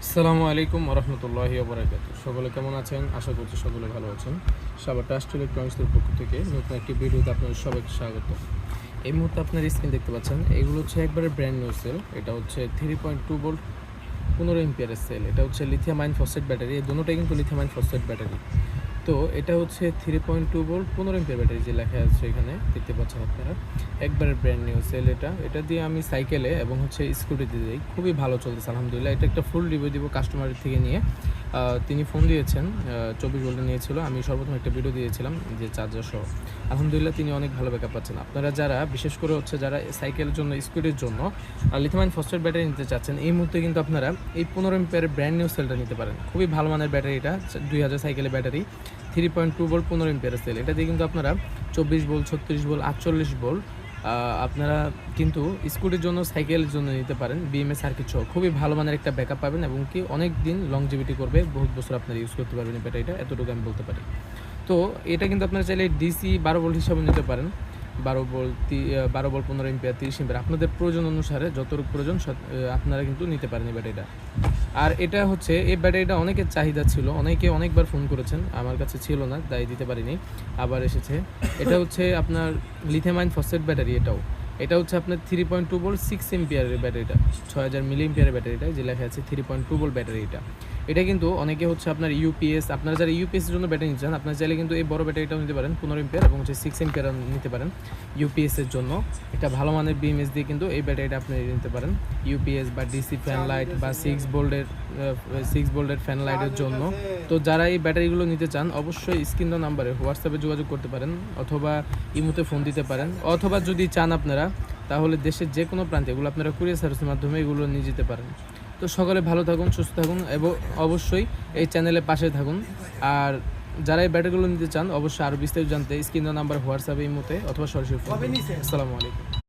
আসসালামু আলাইকুম রহমতুল্লাহি ওবরাকাতু। সকলে কেমন আছেন? আশা করছি সকলে ভালো আছেন। সাবা ট্রাস্ট ইলেকট্রনিক্সের পক্ষ থেকে নতুন একটি ভিডিওতে আপনাদের সবাইকে স্বাগত। এই মুহূর্তে আপনার স্ক্রিন দেখতে পাচ্ছেন, এগুলো হচ্ছে একবারে ব্র্যান্ড নিউ সেল। এটা হচ্ছে 3.2 ভোল্ট 15 এম্পিয়ারের সেল। এটা হচ্ছে লিথিয়াম আয়ন ফসফেট ব্যাটারি, এই দুটোটাই কিন্তু লিথিয়াম আয়ন ফসফেট ব্যাটারি। তো এটা হচ্ছে 3.2 ভোল্ট 15 এম্পিয়ার ব্যাটারি, যে লেখা আছে এখানে দেখতে পাচ্ছেন আপনারা। একবারে ব্র্যান্ড নিউ সেল এটা দিয়ে আমি সাইকেলে এবং হচ্ছে স্কুটিতে দিই, খুবই ভালো চলতেছে আলহামদুলিল্লাহ। এটা একটা ফুল রিভিউ দিব কাস্টমারের থেকে নিয়ে। তিনি ফোন দিয়েছেন, 24 ভোল্টে নিয়েছিল। আমি সর্বপ্রথম একটা ভিডিও দিয়েছিলাম যে চার্জার সহ। আলহামদুলিল্লাহ তিনি অনেক ভালো ব্যাকআপ পাচ্ছেন। আপনারা যারা বিশেষ করে হচ্ছে যারা সাইকেলের জন্য স্কুটির জন্য লিথিয়াম আয়ন ফসফেট ব্যাটারি নিতে চাচ্ছেন, এই মুহূর্তে কিন্তু আপনারা এই 15 এম্পিয়ারের ব্র্যান্ড নিউ সেলটা নিতে পারেন। খুবই ভালো মানের ব্যাটারি, এটা 2000 সাইকেলের ব্যাটারি, 3.2 ভোল্ট 15 এম্পিয়ারের সেল। এটা দিয়ে কিন্তু আপনারা 24 ভোল্ট, 36 ভোল্ট, 48 ভোল্ট আপনারা কিন্তু স্কুটির জন্য, সাইকেলের জন্য নিতে পারেন। বিএমএস সার্কিট সহ খুবই ভালো মানের একটা ব্যাকআপ পাবেন এবং কি অনেক দিন লংজিভিটি করবে, বহুত বছর আপনারা ইউজ করতে পারবেন এই ব্যাটারিটা, এতটুকু আমি বলতে পারি। তো এটা কিন্তু আপনারা চাইলে ডিসি 12 ভোল্ট হিসাবে নিতে পারেন। 12 ভোল্ট 15 এম্পিয়ার, 30 এম্পিয়ার, আপনাদের প্রয়োজন অনুসারে যতটুকু প্রয়োজন আপনারা কিন্তু নিতে পারেন এই ব্যাটারিটা। আর এটা হচ্ছে, এই ব্যাটারিটা অনেকের চাহিদা ছিল, অনেকে অনেকবার ফোন করেছেন, আমার কাছে ছিল না তাই দিতে পারিনি, আবার এসেছে। এটা হচ্ছে আপনার লিথিয়াম আয়ন ফসফেট ব্যাটারি। এটা হচ্ছে আপনার 3.2 ভোল্ট 6 এম্পিয়ারের ব্যাটারিটা, 6000 মিলি এম্পিয়ারের ব্যাটারিটা, যে লেখা আছে 3.2 ভোল্ট ব্যাটারিটা। এটা কিন্তু অনেকে হচ্ছে আপনার ইউপিএস, আপনারা যারা ইউপিএসের জন্য ব্যাটারি নিতে চান, আপনারা চাইলে কিন্তু এই বড় ব্যাটারিটাও নিতে পারেন 15 এম্পিয়ার, এবং হচ্ছে 6 এম্পিয়ার নিতে পারেন ইউপিএসের জন্য। এটা ভালো মানের বিএমএস দিয়ে কিন্তু এই ব্যাটারিটা আপনি নিতে পারেন ইউপিএস বা ডিসি ফ্যান লাইট বা 6 ভোল্টের ফ্যান লাইটের জন্য। তো যারা এই ব্যাটারিগুলো নিতে চান, অবশ্যই স্ক্রিন দেওয়া নাম্বারে হোয়াটসঅ্যাপে যোগাযোগ করতে পারেন, অথবা ইমোতে ফোন দিতে পারেন, অথবা যদি চান আপনারা তাহলে দেশের যে কোনো প্রান্তে এগুলো আপনারা কুরিয়ার সার্ভিসের মাধ্যমে এগুলো নিয়ে যেতে পারেন। তো সকলে ভালো থাকুন, সুস্থ থাকুন এবং অবশ্যই এই চ্যানেলের পাশে থাকুন। আর যারা এই ব্যাটারিগুলো নিতে চান, অবশ্যই আরও বিস্তারিত জানতে স্ক্রিন দেওয়া নাম্বার হোয়াটসঅ্যাপে ইমোতে অথবা সরাসরি ফোন। আসসালামু আলাইকুম।